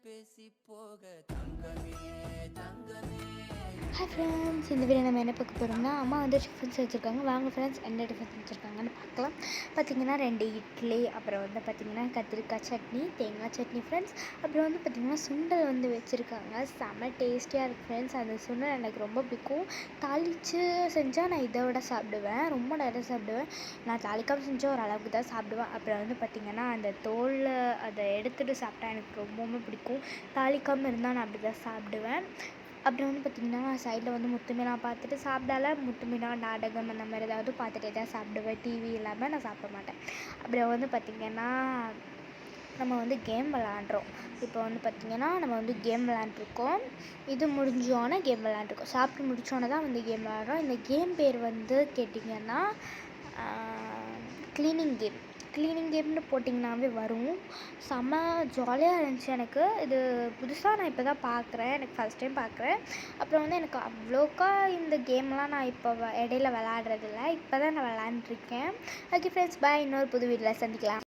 பேசி போக தங்கமே தங்கமே. ஹாய் ஃப்ரெண்ட்ஸ், இந்த வீடியோ நம்ம என்ன பார்க்க போகிறோம்னா, அம்மா வந்து டிஃபன்ஸ் வச்சுருக்காங்க. வாங்க ஃப்ரெண்ட்ஸ், என்ன டிஃபன்ஸ் வச்சுருக்காங்கன்னு பார்க்கலாம். பார்த்திங்கன்னா 2 இட்லி, அப்புறம் வந்து பார்த்திங்கன்னா கத்திரிக்காய் சட்னி, தேங்காய் சட்னி ஃப்ரெண்ட்ஸ். அப்புறம் வந்து பார்த்திங்கன்னா சுண்டல் வந்து வச்சுருக்காங்க. செம்ம டேஸ்டியாக இருக்குது ஃப்ரெண்ட்ஸ். அந்த சுண்டல் எனக்கு ரொம்ப பிடிக்கும். தாளித்து செஞ்சால் நான் இதை விட சாப்பிடுவேன், ரொம்ப நிறைய சாப்பிடுவேன். நான் தாளிக்காமல் செஞ்சால் ஓரளவுக்கு தான் சாப்பிடுவேன். அப்புறம் வந்து பார்த்திங்கன்னா அந்த தோல் அதை எடுத்துகிட்டு சாப்பிட்டா எனக்கு ரொம்பவுமே பிடிக்கும். தாளிக்காமல் இருந்தால் நான் அப்படி தான் சாப்பிடுவேன். அப்புறம் வந்து பார்த்திங்கன்னா சைடில் வந்து முத்துமீனா பார்த்துட்டு சாப்பிடால, முத்துமீனா நாடகம் அந்த மாதிரி ஏதாவது பார்த்துட்டே தான் சாப்பிடுவேன். டிவி இல்லாமல் நான் சாப்பிட மாட்டேன். அப்புறம் வந்து பார்த்திங்கன்னா நம்ம வந்து கேம் விளாண்டுறோம். இப்போ வந்து பார்த்திங்கன்னா நம்ம வந்து கேம் விளாண்டுருக்கோம். இது முடிஞ்சோன்னே கேம் விளாண்டுருக்கோம். சாப்பிட்டு முடித்தோன்னே தான் வந்து கேம் விளாட்றோம். இந்த கேம் பேர் வந்து கேட்டிங்கன்னா க்ளீனிங் கேம்னு போட்டிங்கனாவே வரும். செம்ம ஜாலியாக இருந்துச்சு எனக்கு. இது புதுசாக நான் இப்போ தான் பார்க்குறேன், எனக்கு ஃபஸ்ட் டைம் பார்க்குறேன். அப்புறம் வந்து எனக்கு அவ்வளோக்கா இந்த கேம்லாம் நான் இப்போ இடையில விளாட்றதில்ல, இப்போ தான் நான் விளாண்டுருக்கேன். ஓகே ஃப்ரெண்ட்ஸ், பாய். இன்னொரு புது வீடியோவில் சந்திக்கலாம்.